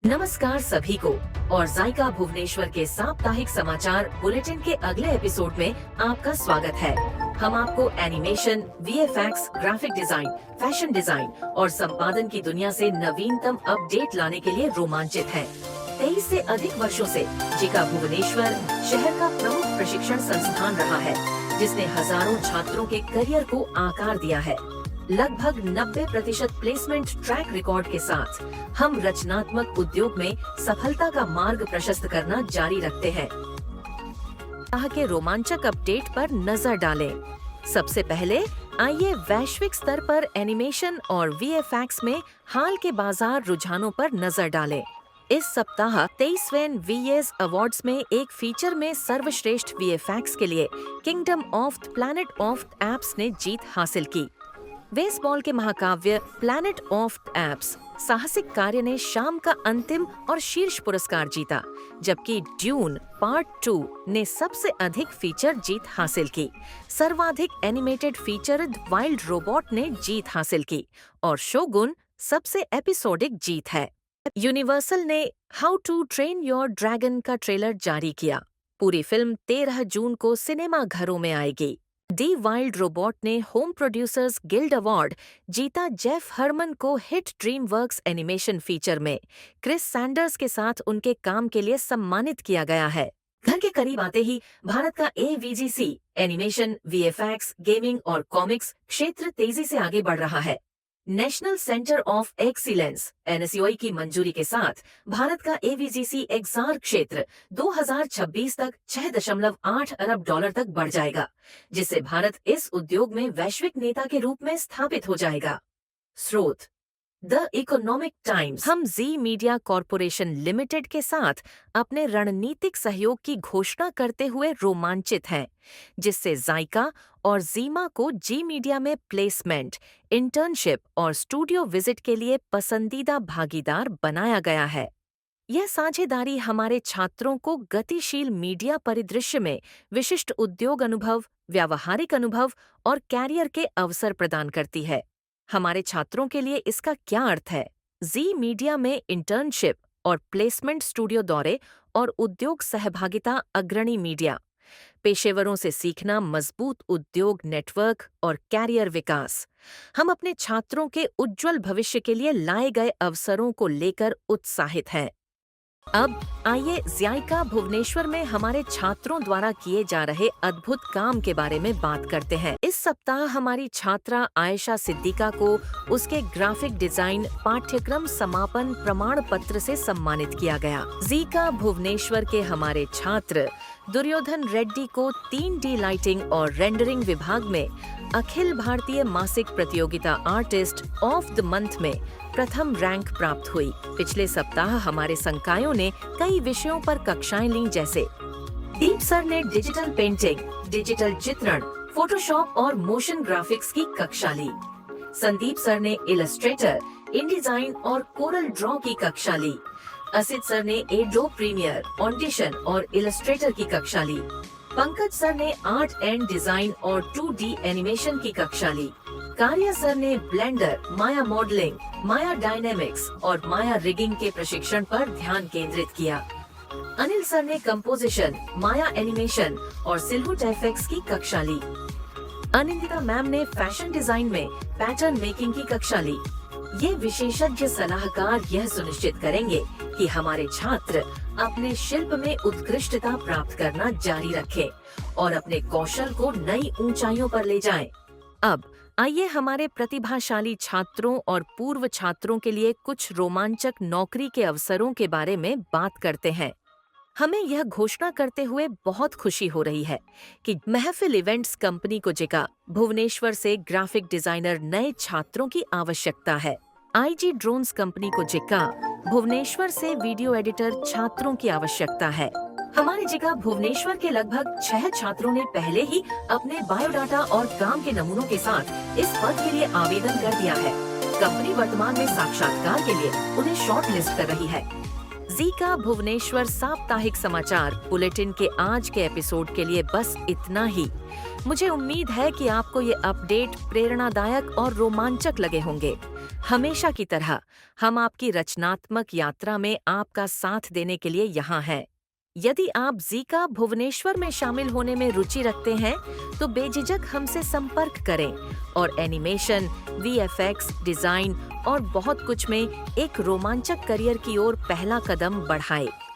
नमस्कार सभी को और जायका भुवनेश्वर के साप्ताहिक समाचार बुलेटिन के अगले एपिसोड में आपका स्वागत है। हम आपको animation, VFX, graphic design, fashion design और संपादन की दुनिया से नवीनतम अपडेट लाने के लिए रोमांचित हैं। 23 से अधिक वर्षों से जिका भुवनेश्वर शहर का प्रमुख प्रशिक्षण संस्थान रहा है, जिसने हजारों छात्रों के करियर को आकार दिया है। लगभग 90% प्लेसमेंट ट्रैक रिकॉर्ड के साथ हम रचनात्मक उद्योग में सफलता का मार्ग प्रशस्त करना जारी रखते हैं। के रोमांचक अपडेट पर नजर डालें। सबसे पहले आइए वैश्विक स्तर पर एनिमेशन और वीएफएक्स में हाल के बाजार रुझानों पर नजर डालें। इस सप्ताह 23वें वीएस अवार्ड्स में एक फीचर में सर्वश्रेष्ठ वीएफएक्स के लिए kingdom of the planet of the apps ने जीत हासिल की। बेसबॉल के महाकाव्य प्लैनेट ऑफ द एप्स साहसिक कार्य ने शाम का अंतिम और शीर्ष पुरस्कार जीता, जबकि ड्यून पार्ट 2 ने सबसे अधिक फीचर जीत हासिल की। सर्वाधिक animated feature the wild robot ने जीत हासिल की और शोगुन सबसे एपिसोडिक जीत है। यूनिवर्सल ने how to train your dragon का ट्रेलर जारी किया। पूरी फिल्म 13 जून को सिनेमा घरों में आएगी। दी वाइल्ड रोबोट ने होम प्रोड्यूसर्स गिल्ड अवार्ड जीता। जेफ हरमन को हिट ड्रीमवर्क्स एनिमेशन फीचर में क्रिस सैंडर्स के साथ उनके काम के लिए सम्मानित किया गया है। घर के करीब आते ही भारत का एवीजीसी एनिमेशन, वीएफएक्स, गेमिंग और कॉमिक्स क्षेत्र तेजी से आगे बढ़ रहा है। National centre of excellence NSUI की मंजूरी के साथ भारत का एवीजीसी एक्सआर क्षेत्र 2026 तक $6.8 अरब तक बढ़ जाएगा, जिससे भारत इस उद्योग में वैश्विक नेता के रूप में स्थापित हो जाएगा। स्रोत द इकोनॉमिक टाइम्स। हम जी मीडिया कॉरपोरेशन लिमिटेड के साथ अपने रणनीतिक सहयोग की घोषणा करते हुए रोमांचित हैं, जिससे जायका और जीमा को जी मीडिया में प्लेसमेंट, इंटर्नशिप और स्टूडियो विजिट के लिए पसंदीदा भागीदार बनाया गया है। यह साझेदारी हमारे छात्रों को गतिशील मीडिया परिदृश्य में विशिष्ट उद्योग अनुभव, व्यावहारिक अनुभव और कैरियर के अवसर प्रदान करती है। हमारे छात्रों के लिए इसका क्या अर्थ है? जी मीडिया में इंटर्नशिप और प्लेसमेंट, स्टूडियो दौरे और उद्योग सहभागिता, अग्रणी मीडिया पेशेवरों से सीखना, मजबूत उद्योग नेटवर्क और कैरियर विकास। हम अपने छात्रों के उज्जवल भविष्य के लिए लाए गए अवसरों को लेकर उत्साहित हैं। अब आइए जायका भुवनेश्वर में हमारे छात्रों द्वारा किए जा रहे अद्भुत काम के बारे में बात करते हैं। इस सप्ताह हमारी छात्रा आयशा सिद्दीका को उसके ग्राफिक डिजाइन पाठ्यक्रम समापन प्रमाण पत्र से सम्मानित किया गया। जायका भुवनेश्वर के हमारे छात्र दुर्योधन रेड्डी को 3D लाइटिंग और रेंडरिंग विभाग में अखिल भारतीय मासिक प्रतियोगिता आर्टिस्ट ऑफ द मंथ में प्रथम रैंक प्राप्त हुई। पिछले सप्ताह हमारे संकायों ने कई विषयों पर कक्षाएं लीं, जैसे दीप सर ने डिजिटल पेंटिंग, डिजिटल चित्रण, फोटोशॉप और मोशन ग्राफिक्स की कक्षा ली। संदीप सर ने इलस्ट्रेटर, इनडिजाइन और कोरल ड्रॉ की कक्षा ली। असित सर ने एडोब प्रीमियर, ऑडिशन और इलस्ट्रेटर की कक्षा ली। पंकज सर ने आर्ट एंड डिजाइन और 2D एनिमेशन की कक्षा ली। कार्या सर ने ब्लेंडर, माया मॉडलिंग, माया डायनेमिक्स और माया रिगिंग के प्रशिक्षण पर ध्यान केंद्रित किया। अनिल सर ने कंपोजिशन, माया एनिमेशन और सिल्हूट एफएक्स की कक्षा ली। अनिंदिता मैम ने फैशन डिजाइन में पैटर्न मेकिंग की कक्षा ली। ये विशेषज्ञ सलाहकार यह सुनिश्चित करेंगे कि हमारे छात्र अपने शिल्प में उत्कृष्टता प्राप्त करना जारी रखें और अपने कौशल को नई ऊंचाइयों पर ले जाएं। अब आइए हमारे प्रतिभाशाली छात्रों और पूर्व छात्रों के लिए कुछ रोमांचक नौकरी के अवसरों के बारे में बात करते हैं। हमें यह घोषणा करते हुए बहुत खुशी हो रही है कि महफिल इवेंट्स कंपनी को जिका भुवनेश्वर से ग्राफिक डिजाइनर नए छात्रों की आवश्यकता है। आईजी ड्रोन्स कंपनी को जिका भुवनेश्वर से वीडियो एडिटर छात्रों की आवश्यकता है। हमारे जिका भुवनेश्वर के लगभग 6 छात्रों ने पहले ही अपने बायोडाटा और काम के नमूनों के साथ इस पद के लिए आवेदन कर दिया है। कंपनी वर्तमान में साक्षात्कार के लिए उन्हें शॉर्ट लिस्ट कर रही है। जायका भुवनेश्वर साप्ताहिक समाचार बुलेटिन के आज के एपिसोड के लिए बस इतना ही। मुझे उम्मीद है कि आपको ये अपडेट प्रेरणादायक और रोमांचक लगे होंगे। हमेशा की तरह हम आपकी रचनात्मक यात्रा में आपका साथ देने के लिए यहाँ हैं। यदि आप जीका भुवनेश्वर में शामिल होने में रुचि रखते हैं, तो बेझिझक हमसे संपर्क करें और एनिमेशन, वीएफएक्स, डिजाइन और बहुत कुछ में एक रोमांचक करियर की ओर पहला कदम बढ़ाएं।